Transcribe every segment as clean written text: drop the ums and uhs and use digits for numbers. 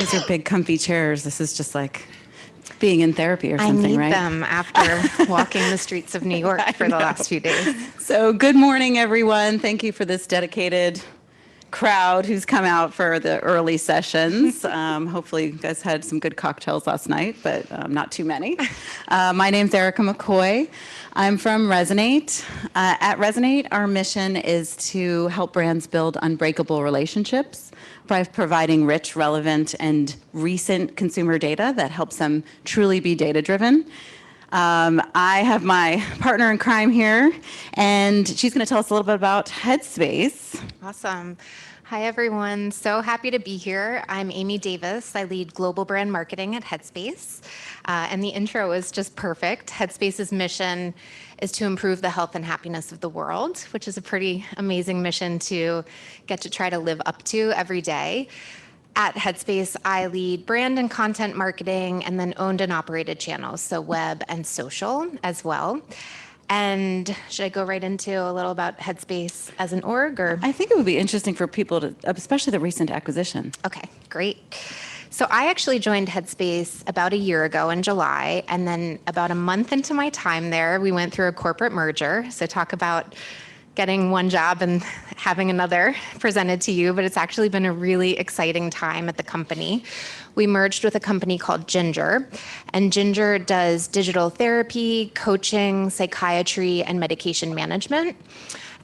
Those are big, comfy chairs. This is just like being in therapy or something, right? I need them after walking the streets of New York for the last few days. So good morning, everyone. Thank you for this dedicated crowd who's come out for the early sessions. Hopefully you guys had some good cocktails last night, but not too many. My name's Ericka McCoy. I'm from Resonate. At Resonate, our mission is to help brands build unbreakable relationships by providing rich, relevant, and recent consumer data that helps them truly be data-driven. I have my partner in crime here, and she's going to tell us a little bit about Headspace. Awesome. Hi, everyone. So happy to be here. I'm Amy Davis. I lead global brand marketing at Headspace. And the intro is just perfect. Headspace's mission is to improve the health and happiness of the world, which is a pretty amazing mission to get to try to live up to every day. At Headspace, I lead brand and content marketing and then owned and operated channels, so web and social as well. And should I go right into a little about Headspace as an org? Or? I think it would be interesting for people to, especially the recent acquisition. Okay, great. So I actually joined Headspace about a year ago in July, and then about a month into my time there, we went through a corporate merger. So talk about getting one job and having another presented to you, but it's actually been a really exciting time at the company. We merged with a company called Ginger, and Ginger does digital therapy, coaching, psychiatry, and medication management.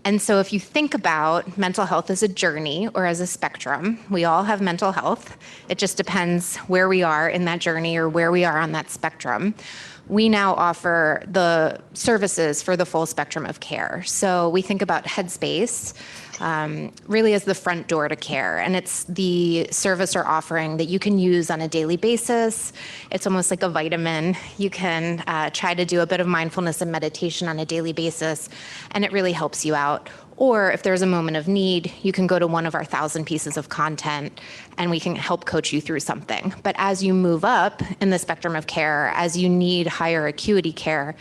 And so if you think about mental health as a journey or as a spectrum, we all have mental health. It just depends where we are in that journey or where we are on that spectrum. We now offer the services for the full spectrum of care. So we think about Headspace really as the front door to care. And it's the service or offering that you can use on a daily basis. It's almost like a vitamin. You can try to do a bit of mindfulness and meditation on a daily basis, and it really helps you out. Or if there's a moment of need, you can go to one of our 1,000 pieces of content and we can help coach you through something. But as you move up in the spectrum of care, as you need higher acuity care,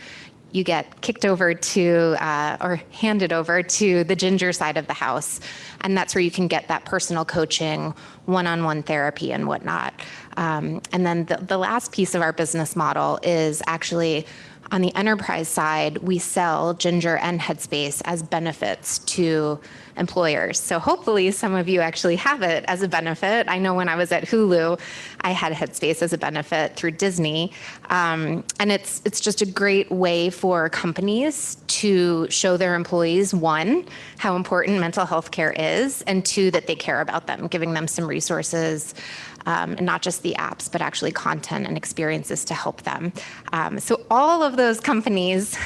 you get kicked over to or handed over to the Ginger side of the house. And that's where you can get that personal coaching, one-on-one therapy and whatnot. And then the last piece of our business model is actually on the enterprise side, we sell Ginger and Headspace as benefits to employers. So hopefully some of you actually have it as a benefit. I know when I was at Hulu, I had Headspace as a benefit through Disney. And it's just a great way for companies to show their employees, one, how important mental health care is, and two, that they care about them, giving them some resources, and not just the apps, but actually content and experiences to help them. So all of those companies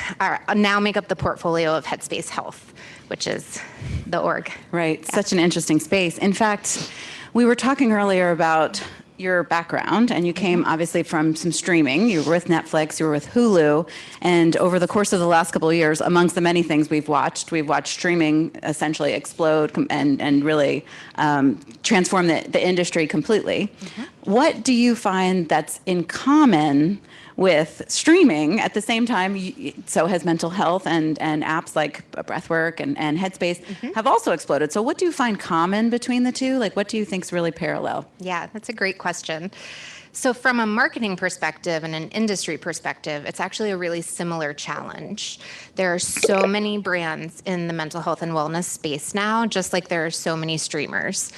now make up the portfolio of Headspace Health, which is the org. Right, yeah. Such an interesting space. In fact, we were talking earlier about your background, and you came obviously from some streaming. You were with Netflix, you were with Hulu, and over the course of the last couple of years, amongst the many things we've watched streaming essentially explode and really transform the industry completely. Mm-hmm. What do you find that's in common with streaming? At the same time, so has mental health, and apps like Breathwork and Headspace have also exploded. So what do you find common between the two? Like, what do you think is really parallel? Yeah, that's a great question. So from a marketing perspective and an industry perspective, it's actually a really similar challenge. There are so many brands in the mental health and wellness space now, just like there are so many streamers.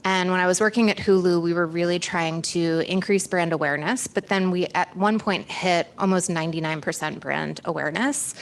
And when I was working at Hulu, we were really trying to increase brand awareness, but then we at one point hit almost 99% brand awareness.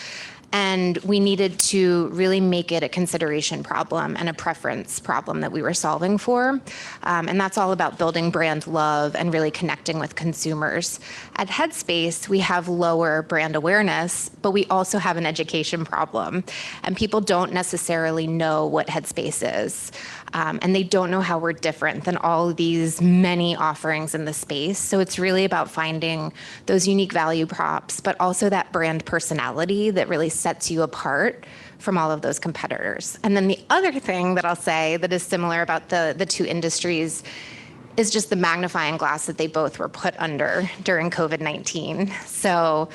And we needed to really make it a consideration problem and a preference problem that we were solving for. And that's all about building brand love and really connecting with consumers. At Headspace, we have lower brand awareness, but we also have an education problem. And people don't necessarily know what Headspace is. And they don't know how we're different than all of these many offerings in the space. So it's really about finding those unique value props, but also that brand personality that really sets you apart from all of those competitors. And then the other thing that I'll say that is similar about the two industries is just the magnifying glass that they both were put under during COVID-19. So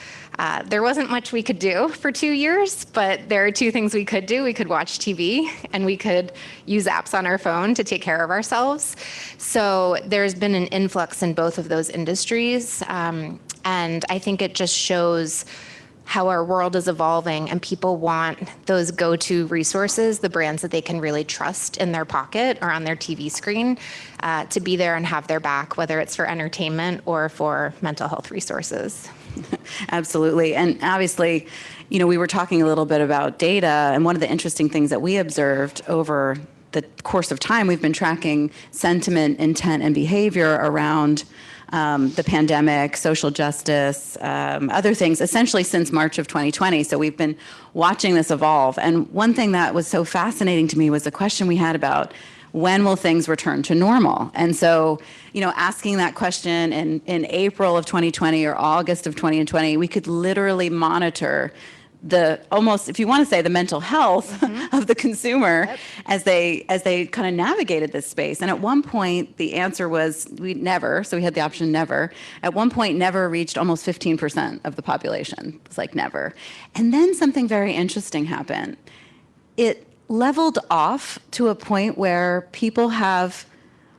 there wasn't much we could do for 2 years, but there are two things we could do. We could watch TV and we could use apps on our phone to take care of ourselves. So there's been an influx in both of those industries. And I think it just shows how our world is evolving, and people want those go-to resources, the brands that they can really trust in their pocket or on their TV screen, to be there and have their back, whether it's for entertainment or for mental health resources. Absolutely. And obviously, we were talking a little bit about data, and one of the interesting things that we observed over the course of time, we've been tracking sentiment, intent, and behavior around the pandemic, social justice, other things, essentially since March of 2020. So we've been watching this evolve. And one thing that was so fascinating to me was the question we had about when will things return to normal? And so, asking that question in April of 2020 or August of 2020, we could literally monitor almost, if you want to say, the mental health of the consumer as they kind of navigated this space. And at one point, the answer was never. So we had the option never. At one point, never reached almost 15% of the population. It was like never. And then something very interesting happened. It leveled off to a point where people have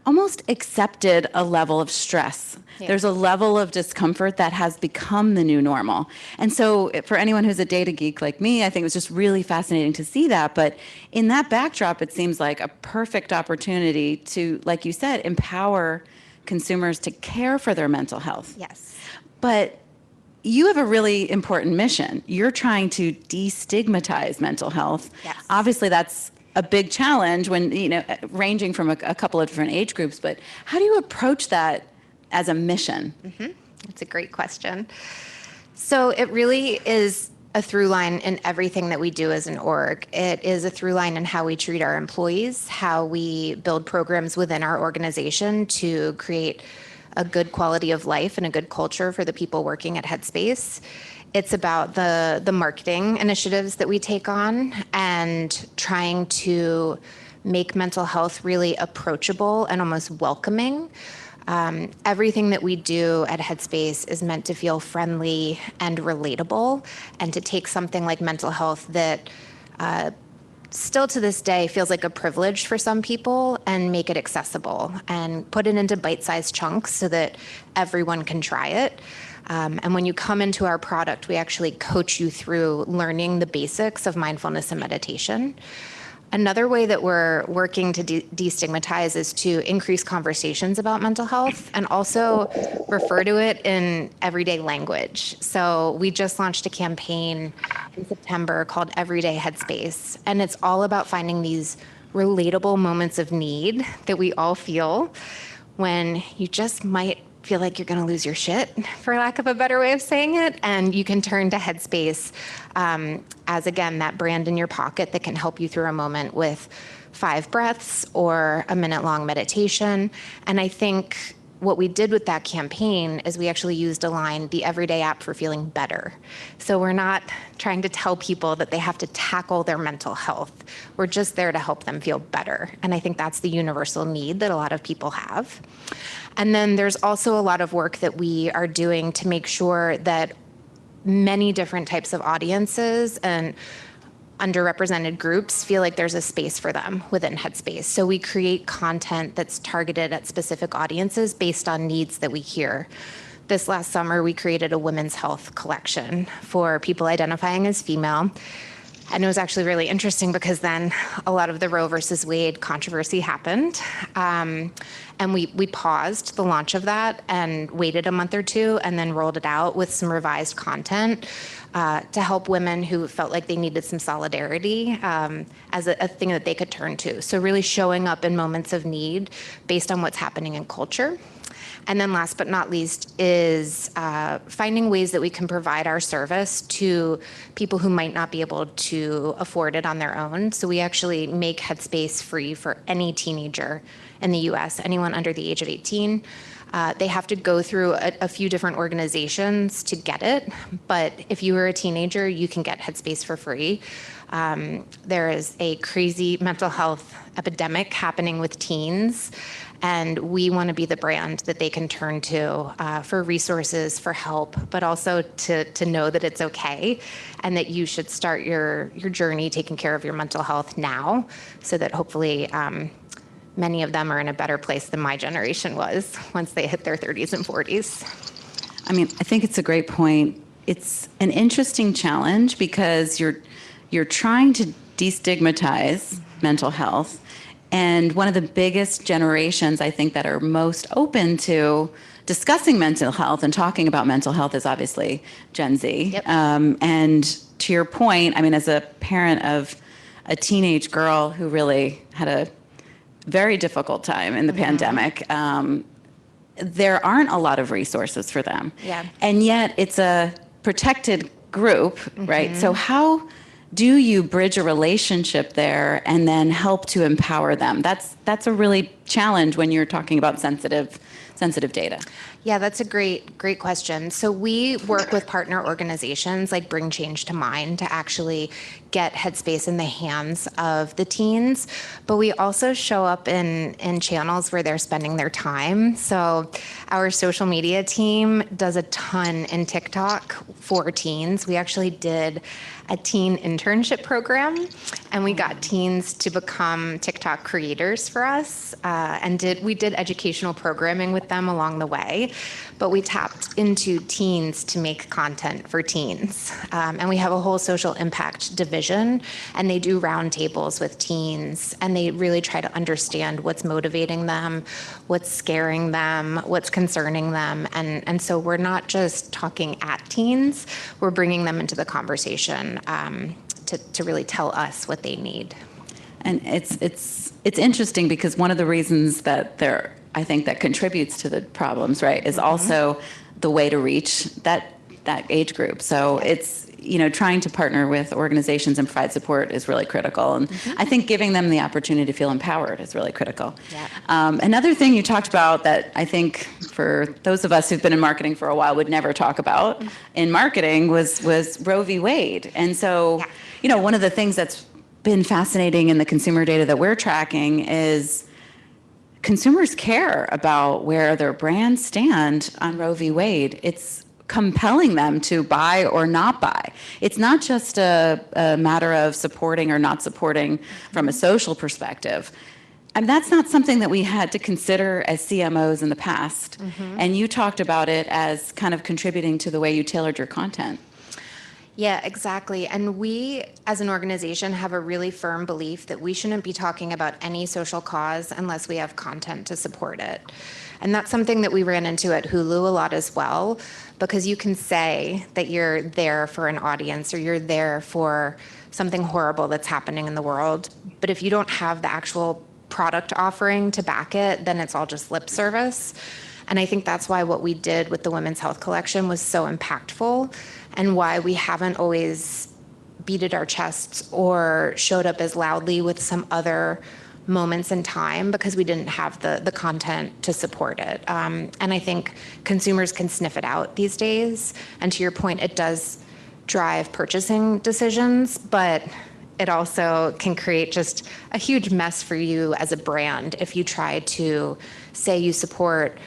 almost accepted a level of stress. Yeah. There's a level of discomfort that has become the new normal. And so for anyone who's a data geek like me, I think it was just really fascinating to see that. But in that backdrop, it seems like a perfect opportunity to, like you said, empower consumers to care for their mental health. Yes. But you have a really important mission. You're trying to destigmatize mental health. Yes. Obviously, that's a big challenge when, ranging from a couple of different age groups, but how do you approach that as a mission? That's a great question. So it really is a through line in everything that we do as an org. It is a through line in how we treat our employees, how we build programs within our organization to create a good quality of life and a good culture for the people working at Headspace. It's about the marketing initiatives that we take on and trying to make mental health really approachable and almost welcoming. Everything that we do at Headspace is meant to feel friendly and relatable, and to take something like mental health that still to this day feels like a privilege for some people and make it accessible and put it into bite-sized chunks so that everyone can try it. And when you come into our product, we actually coach you through learning the basics of mindfulness and meditation. Another way that we're working to destigmatize is to increase conversations about mental health and also refer to it in everyday language. So we just launched a campaign in September called Everyday Headspace, and it's all about finding these relatable moments of need that we all feel when you just might feel like you're going to lose your shit, for lack of a better way of saying it, and you can turn to Headspace as, again, that brand in your pocket that can help you through a moment with 5 breaths or a minute-long meditation. And I think what we did with that campaign is we actually used a line, the everyday app for feeling better. So we're not trying to tell people that they have to tackle their mental health. We're just there to help them feel better. And I think that's the universal need that a lot of people have. And then there's also a lot of work that we are doing to make sure that many different types of audiences and underrepresented groups feel like there's a space for them within Headspace. So we create content that's targeted at specific audiences based on needs that we hear. This last summer, we created a women's health collection for people identifying as female. And it was actually really interesting because then a lot of the Roe versus Wade controversy happened. And we paused the launch of that and waited a month or two and then rolled it out with some revised content to help women who felt like they needed some solidarity as a thing that they could turn to. So really showing up in moments of need based on what's happening in culture. And then last but not least is finding ways that we can provide our service to people who might not be able to afford it on their own. So we actually make Headspace free for any teenager in the US, anyone under the age of 18. They have to go through a few different organizations to get it. But if you are a teenager, you can get Headspace for free. There is a crazy mental health epidemic happening with teens, and we want to be the brand that they can turn to for resources, for help, but also to know that it's okay and that you should start your journey taking care of your mental health now, so that hopefully many of them are in a better place than my generation was once they hit their 30s and 40s. I mean, I think it's a great point. It's an interesting challenge because you're trying to destigmatize mental health. And one of the biggest generations, I think, that are most open to discussing mental health and talking about mental health is obviously Gen Z. Yep. And to your point, I mean, as a parent of a teenage girl who really had a very difficult time in the pandemic, there aren't a lot of resources for them. Yeah. And yet it's a protected group, right? So how do you bridge a relationship there and then help to empower them? That's a really challenge when you're talking about sensitive data. Yeah, that's a great question. So we work with partner organizations like Bring Change to Mind to actually get Headspace in the hands of the teens, but we also show up in channels where they're spending their time. So our social media team does a ton in TikTok for teens. We actually did a teen internship program, and we got teens to become TikTok creators for us, and we did educational programming with them along the way. But we tapped into teens to make content for teens. And we have a whole social impact division, and they do roundtables with teens, and they really try to understand what's motivating them, what's scaring them, what's concerning them. And so we're not just talking at teens, we're bringing them into the conversation to really tell us what they need. And it's interesting because one of the reasons that I think that contributes to the problems, right, is also the way to reach that age group. So it's, trying to partner with organizations and provide support is really critical. And I think giving them the opportunity to feel empowered is really critical. Yeah. Another thing you talked about that I think for those of us who've been in marketing for a while would never talk about in marketing was Roe v. Wade. And so, one of the things that's been fascinating in the consumer data that we're tracking is consumers care about where their brands stand on Roe v. Wade. It's compelling them to buy or not buy. It's not just a matter of supporting or not supporting from a social perspective. And that's not something that we had to consider as CMOs in the past. And you talked about it as kind of contributing to the way you tailored your content. Yeah, exactly. And we, as an organization, have a really firm belief that we shouldn't be talking about any social cause unless we have content to support it. And that's something that we ran into at Hulu a lot as well, because you can say that you're there for an audience or you're there for something horrible that's happening in the world, but if you don't have the actual product offering to back it, then it's all just lip service. And I think that's why what we did with the Women's Health Collection was so impactful, and why we haven't always beated our chests or showed up as loudly with some other moments in time, because we didn't have the content to support it. And I think consumers can sniff it out these days. And to your point, it does drive purchasing decisions, but it also can create just a huge mess for you as a brand if you try to say you support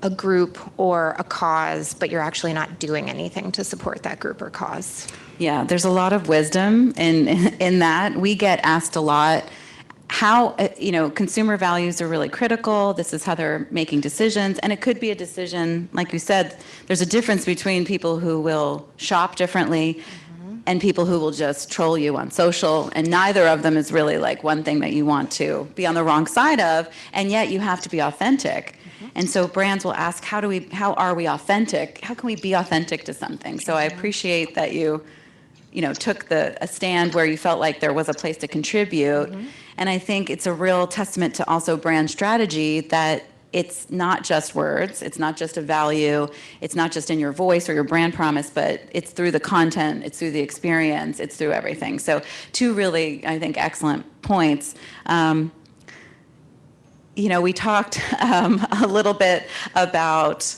a group or a cause, but you're actually not doing anything to support that group or cause. Yeah, there's a lot of wisdom in that. We get asked a lot how, consumer values are really critical. This is how they're making decisions. And it could be a decision, like you said, there's a difference between people who will shop differently and people who will just troll you on social. And neither of them is really like one thing that you want to be on the wrong side of. And yet you have to be authentic. And so brands will ask, how are we authentic? How can we be authentic to something? So I appreciate that you took a stand where you felt like there was a place to contribute. And I think it's a real testament to also brand strategy that it's not just words, it's not just a value, it's not just in your voice or your brand promise, but it's through the content, it's through the experience, it's through everything. So two really, I think, excellent points. We talked a little bit about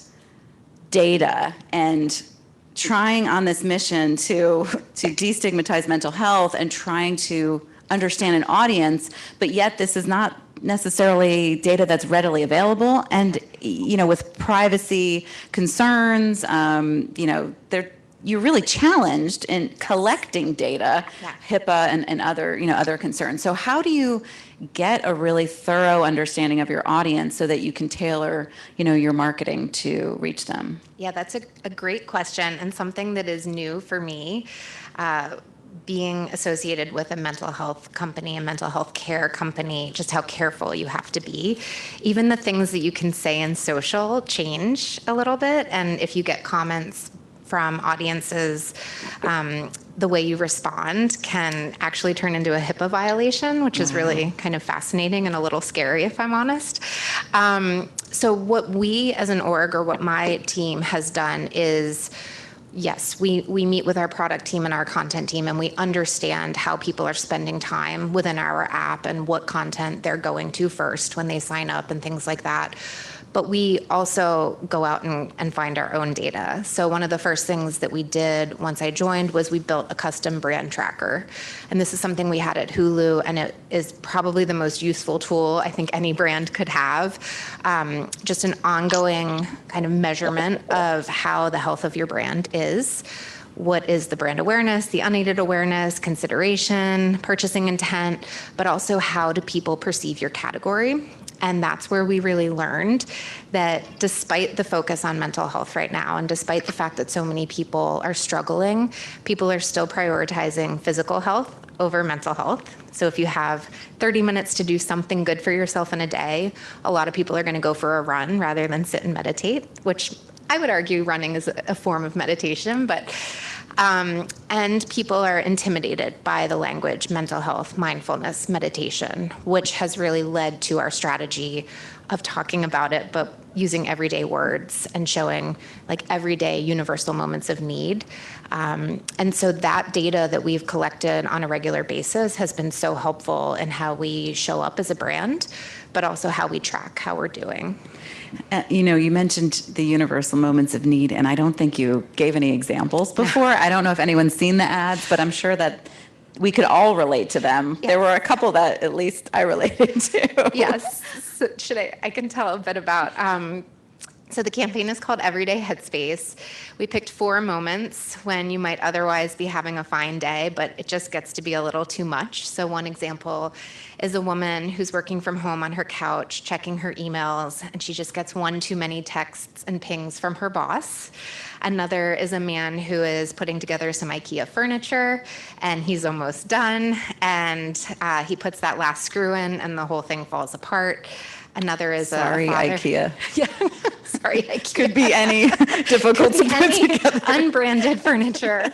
data and trying on this mission to destigmatize mental health and trying to understand an audience, but yet this is not necessarily data that's readily available. And, with privacy concerns, you're really challenged in collecting data, HIPAA and other concerns. So how do you get a really thorough understanding of your audience so that you can tailor, your marketing to reach them? Yeah, that's a great question, and something that is new for me. Being associated with a mental health company, a mental health care company, just how careful you have to be. Even the things that you can say in social change a little bit. And if you get comments from audiences, the way you respond can actually turn into a HIPAA violation, which is really kind of fascinating and a little scary, if I'm honest. So what we as an org, or what my team has done, is yes, we meet with our product team and our content team, and we understand how people are spending time within our app and what content they're going to first when they sign up and things like that. But we also go out and find our own data. So one of the first things that we did once I joined was we built a custom brand tracker. And this is something we had at Hulu, and it is probably the most useful tool I think any brand could have. Just an ongoing kind of measurement of how the health of your brand is. What is the brand awareness, the unaided awareness, consideration, purchasing intent, but also how do people perceive your category? And that's where we really learned that despite the focus on mental health right now, and despite the fact that so many people are struggling, people are still prioritizing physical health over mental health. So if you have 30 minutes to do something good for yourself in a day, a lot of people are going to go for a run rather than sit and meditate, which I would argue running is a form of meditation, but and people are intimidated by the language mental health, mindfulness, meditation, which has really led to our strategy of talking about it, but using everyday words and showing like everyday universal moments of need. And so that data that we've collected on a regular basis has been so helpful in how we show up as a brand, but also how we track how we're doing. You mentioned the universal moments of need, and I don't think you gave any examples before. I don't know if anyone's seen the ads, but I'm sure that we could all relate to them. Yes. There were a couple that at least I related to. Yes. So I can tell a bit about. So the campaign is called Everyday Headspace. We picked 4 moments when you might otherwise be having a fine day, but it just gets to be a little too much. So one example is a woman who's working from home on her couch, checking her emails, and she just gets one too many texts and pings from her boss. Another is a man who is putting together some IKEA furniture, and he's almost done, and he puts that last screw in, and the whole thing falls apart. Another is Sorry, a father. IKEA. Yeah. Sorry, IKEA. Could be any difficult to put together. Unbranded furniture.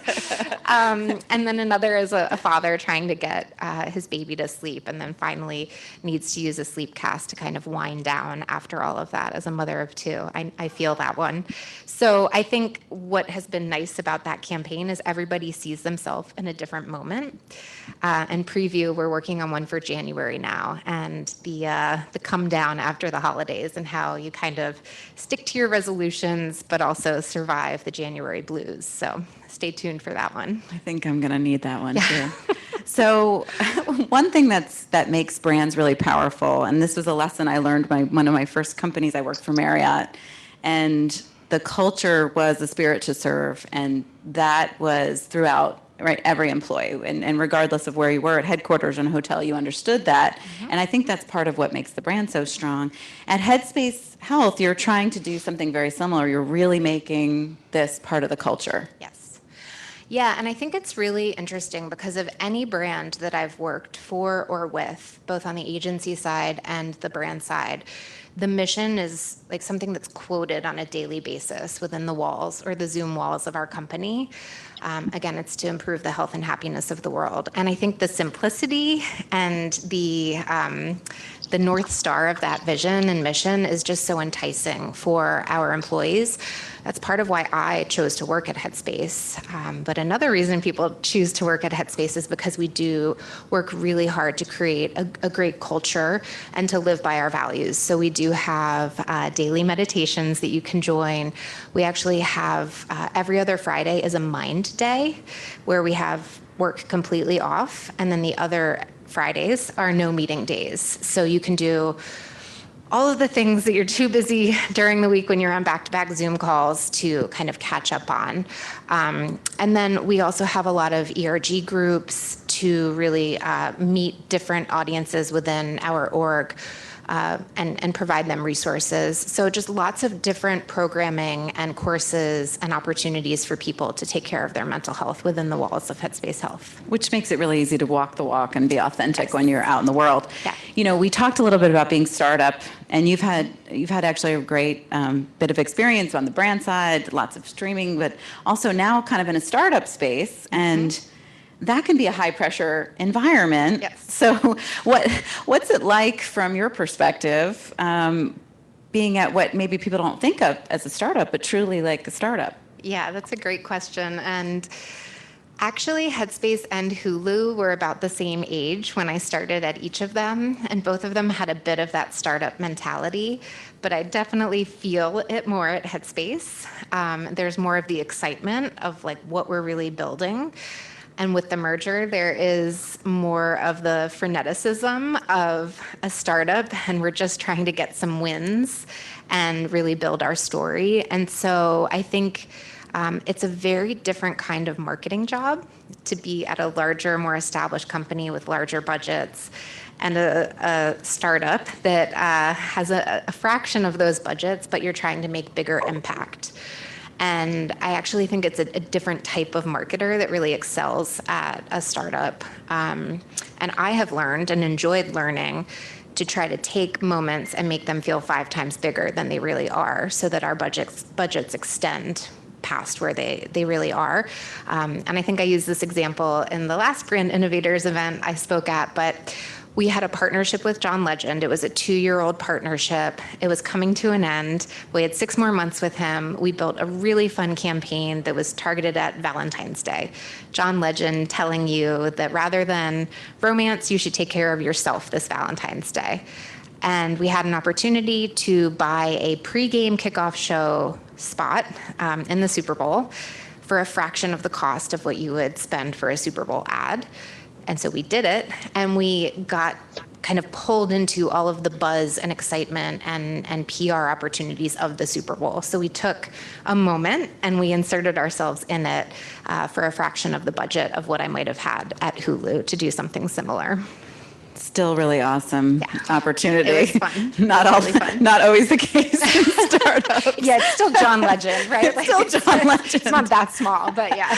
And then another is a father trying to get his baby to sleep, and then finally needs to use a sleep cast to kind of wind down after all of that. As a mother of 2, I feel that one. So I think what has been nice about that campaign is everybody sees themselves in a different moment. And preview, we're working on one for January now, and the come down after the holidays, and how you kind of stick to your resolutions, but also survive the January blues. So stay tuned for that one. I think I'm going to need that one too. So one thing that makes brands really powerful, and this was a lesson I learned by one of my first companies. I worked for Marriott, and the culture was the spirit to serve, and that was throughout every employee, and regardless of where you were at headquarters or in a hotel, you understood that. Mm-hmm. And I think that's part of what makes the brand so strong. At Headspace Health, you're trying to do something very similar. You're really making this part of the culture. Yes. Yeah, and I think it's really interesting because of any brand that I've worked for or with, both on the agency side and the brand side, the mission is like something that's quoted on a daily basis within the walls or the Zoom walls of our company. Again, it's to improve the health and happiness of the world. And I think the simplicity and the North Star of that vision and mission is just so enticing for our employees. That's part of why I chose to work at Headspace. But another reason people choose to work at Headspace is because we do work really hard to create a great culture and to live by our values. So we do do have daily meditations that you can join. We actually have every other Friday is a mind day where we have work completely off. And then the other Fridays are no meeting days. So you can do all of the things that you're too busy during the week when you're on back-to-back Zoom calls to kind of catch up on. And then we also have a lot of ERG groups to really meet different audiences within our org and provide them resources. So just lots of different programming and courses and opportunities for people to take care of their mental health within the walls of Headspace Health. Which makes it really easy to walk the walk and be authentic when you're out in the world. Yeah. You know, we talked a little bit about being startup, and you've had actually a great bit of experience on the brand side, lots of streaming, but also now kind of in a startup space, and that can be a high pressure environment. Yes. So what's it like from your perspective, being at what maybe people don't think of as a startup, but truly like a startup? Yeah, that's a great question. And actually, Headspace and Hulu were about the same age when I started at each of them, and both of them had a bit of that startup mentality, but I definitely feel it more at Headspace. There's more of the excitement of like what we're really building. And with the merger, there is more of the freneticism of a startup, and we're just trying to get some wins and really build our story. And so I think it's a very different kind of marketing job to be at a larger, more established company with larger budgets and a startup that has a fraction of those budgets, but you're trying to make bigger impact. And I actually think it's a different type of marketer that really excels at a startup. And I have learned and enjoyed learning to try to take moments and make them feel 5 times bigger than they really are, so that our budgets extend past where they really are. And I think I used this example in the last Brand Innovators event I spoke at, but we had a partnership with John Legend. It was a 2-year-old partnership. It was coming to an end. We had 6 more months with him. We built a really fun campaign that was targeted at Valentine's Day. John Legend telling you that rather than romance, you should take care of yourself this Valentine's Day. And we had an opportunity to buy a pregame kickoff show spot in the Super Bowl for a fraction of the cost of what you would spend for a Super Bowl ad. And so we did it, and we got kind of pulled into all of the buzz and excitement and PR opportunities of the Super Bowl. So we took a moment and we inserted ourselves in it for a fraction of the budget of what I might have had at Hulu to do something similar. Still really awesome opportunity. It was fun. Not always the case in startups. Yeah, it's still John Legend, right? It's still John Legend. It's not that small, but yeah.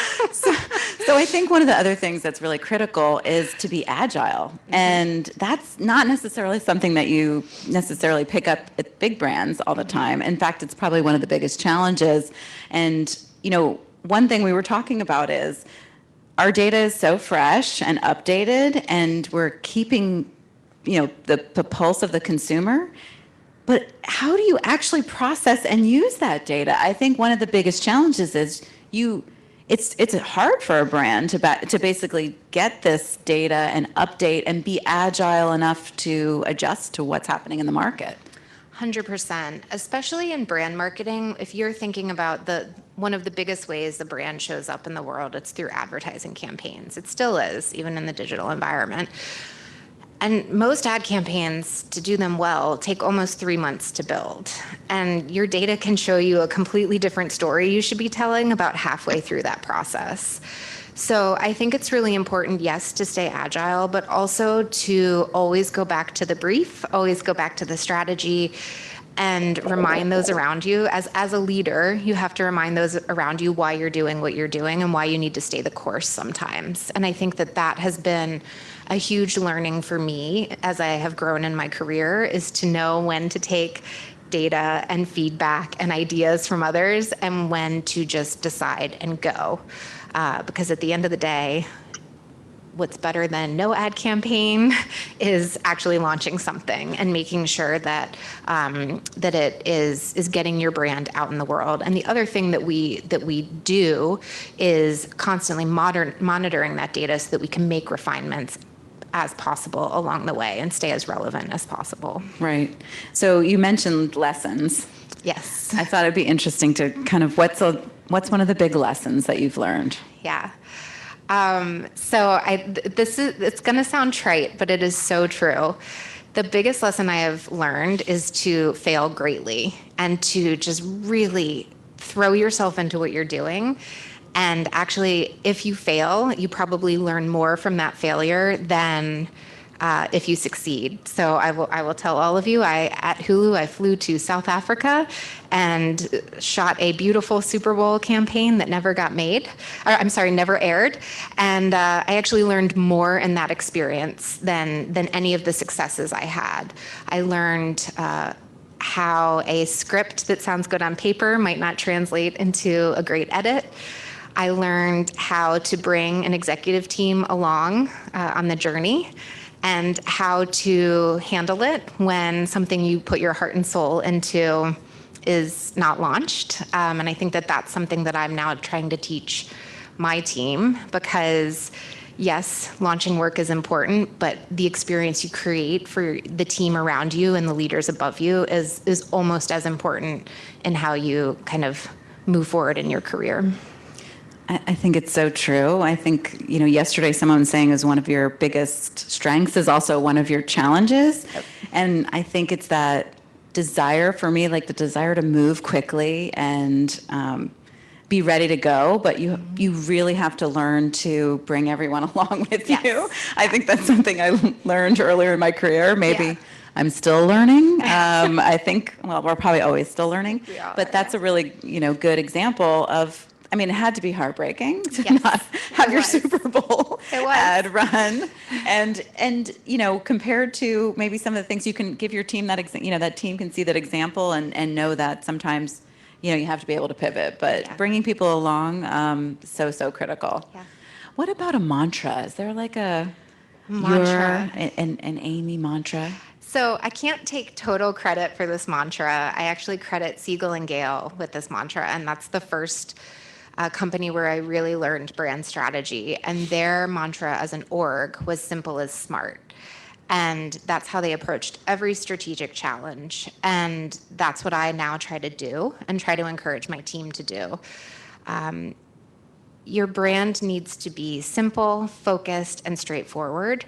So I think one of the other things that's really critical is to be agile. And that's not necessarily something that you necessarily pick up at big brands all the time. In fact, it's probably one of the biggest challenges. And, you know, one thing we were talking about is our data is so fresh and updated, and we're keeping, you know, the pulse of the consumer. But how do you actually process and use that data? I think one of the biggest challenges is it's hard for a brand to basically get this data and update and be agile enough to adjust to what's happening in the market. 100%, especially in brand marketing. If you're thinking about one of the biggest ways the brand shows up in the world, it's through advertising campaigns. It still is, even in the digital environment. And most ad campaigns, to do them well, take almost 3 months to build. And your data can show you a completely different story you should be telling about halfway through that process. So I think it's really important, yes, to stay agile, but also to always go back to the brief, always go back to the strategy, and remind those around you. As a leader, you have to remind those around you why you're doing what you're doing and why you need to stay the course sometimes. And I think that has been a huge learning for me as I have grown in my career, is to know when to take data and feedback and ideas from others and when to just decide and go. Because at the end of the day, what's better than no ad campaign is actually launching something and making sure that that it is getting your brand out in the world. And the other thing that we do is constantly monitoring that data so that we can make refinements as possible along the way and stay as relevant as possible. Right. So you mentioned lessons. Yes. I thought it'd be interesting to kind of what's one of the big lessons that you've learned? Yeah. It's going to sound trite, but it is so true. The biggest lesson I have learned is to fail greatly and to just really throw yourself into what you're doing. And actually, if you fail, you probably learn more from that failure than if you succeed. So I will tell all of you, at Hulu, I flew to South Africa and shot a beautiful Super Bowl campaign that never never aired. And I actually learned more in that experience than any of the successes I had. I learned how a script that sounds good on paper might not translate into a great edit. I learned how to bring an executive team along on the journey, and how to handle it when something you put your heart and soul into is not launched. And I think that that's something that I'm now trying to teach my team, because yes, launching work is important, but the experience you create for the team around you and the leaders above you is almost as important in how you kind of move forward in your career. I think it's so true. I think, yesterday someone was saying is one of your biggest strengths is also one of your challenges. Yep. And I think it's that desire for me, like the desire to move quickly and be ready to go. But you really have to learn to bring everyone along with you. I think that's something I learned earlier in my career. Maybe I'm still learning. I think, we're probably always still learning. But that's a really, good example of, it had to be heartbreaking to not have your Super Bowl ad run, and compared to maybe some of the things you can give your team that team can see that example and know that sometimes you have to be able to pivot, but bringing people along so critical. Yeah. What about a mantra? Is there like a mantra, an Amy mantra? So I can't take total credit for this mantra. I actually credit Siegel and Gale with this mantra, and that's the first company where I really learned brand strategy. And their mantra as an org was simple as smart. And that's how they approached every strategic challenge. And that's what I now try to do and try to encourage my team to do. Your brand needs to be simple, focused, and straightforward.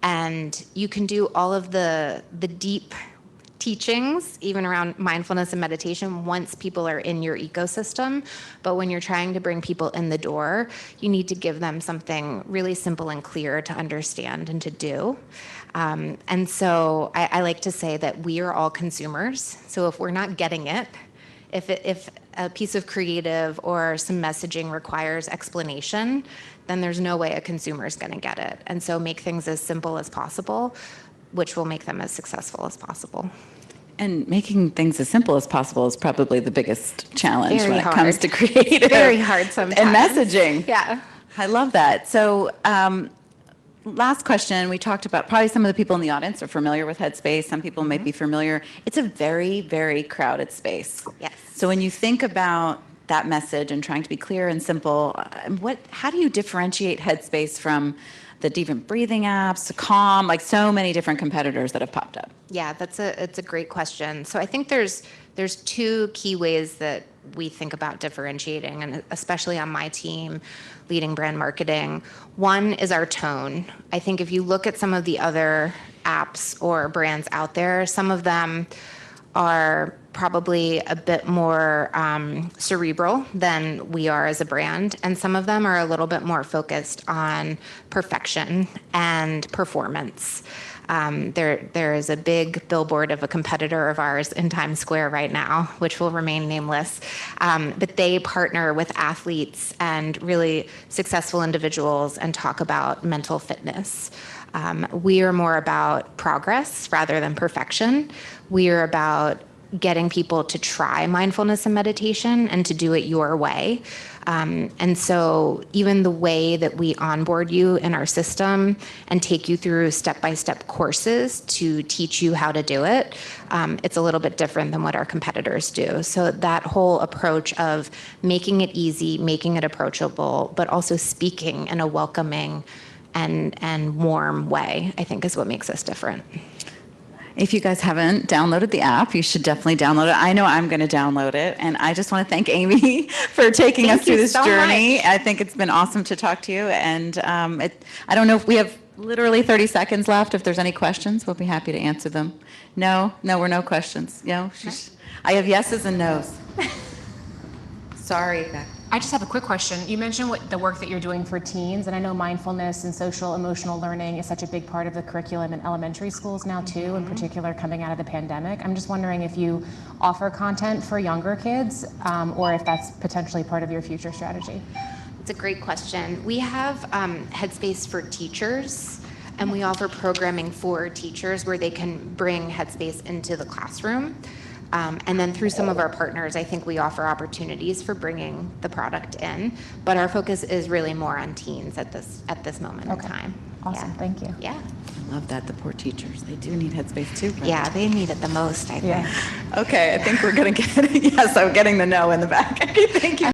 And you can do all of the deep teachings, even around mindfulness and meditation, once people are in your ecosystem. But when you're trying to bring people in the door, you need to give them something really simple and clear to understand and to do. And so I like to say that we are all consumers. So if we're not getting it, if a piece of creative or some messaging requires explanation, then there's no way a consumer is going to get it. And so make things as simple as possible, which will make them as successful as possible. And making things as simple as possible is probably the biggest challenge Very when hard. it comes to creative. Very hard sometimes. And messaging. Yeah. I love that. So last question, we talked about probably some of the people in the audience are familiar with Headspace. Some people may be familiar. It's a very, very crowded space. Yes. So when you think about that message and trying to be clear and simple, how do you differentiate Headspace from the different breathing apps, Calm, like so many different competitors that have popped up? Yeah, it's a great question. So I think there's two key ways that we think about differentiating, and especially on my team leading brand marketing. One is our tone. I think if you look at some of the other apps or brands out there, some of them are probably a bit more cerebral than we are as a brand, and some of them are a little bit more focused on perfection and performance. There is a big billboard of a competitor of ours in Times Square right now, which will remain nameless, but they partner with athletes and really successful individuals and talk about mental fitness. We are more about progress rather than perfection. We are about getting people to try mindfulness and meditation and to do it your way. And so even the way that we onboard you in our system and take you through step-by-step courses to teach you how to do it, it's a little bit different than what our competitors do. So that whole approach of making it easy, making it approachable, but also speaking in a welcoming and warm way, I think is what makes us different. If you guys haven't downloaded the app, you should definitely download it. I know I'm going to download it. And I just want to thank Amy for taking us through this journey. I think it's been awesome to talk to you. And I don't know if we have literally 30 seconds left. If there's any questions, we'll be happy to answer them. No, we're no questions. I have yeses and nos. Sorry. I just have a quick question. You mentioned the work that you're doing for teens, and I know mindfulness and social emotional learning is such a big part of the curriculum in elementary schools now too, in particular coming out of the pandemic. I'm just wondering if you offer content for younger kids, or if that's potentially part of your future strategy. It's a great question. We have Headspace for teachers, and we offer programming for teachers where they can bring Headspace into the classroom. And then through some of our partners, I think we offer opportunities for bringing the product in, but our focus is really more on teens at this moment in time. Awesome, Yeah. Thank you. Yeah. I love that. The poor teachers, they do need Headspace too. Right? Yeah, they need it the most, I think. Yeah. Okay, I think we're going to get, yes, I'm getting the no in the back. Okay, thank you.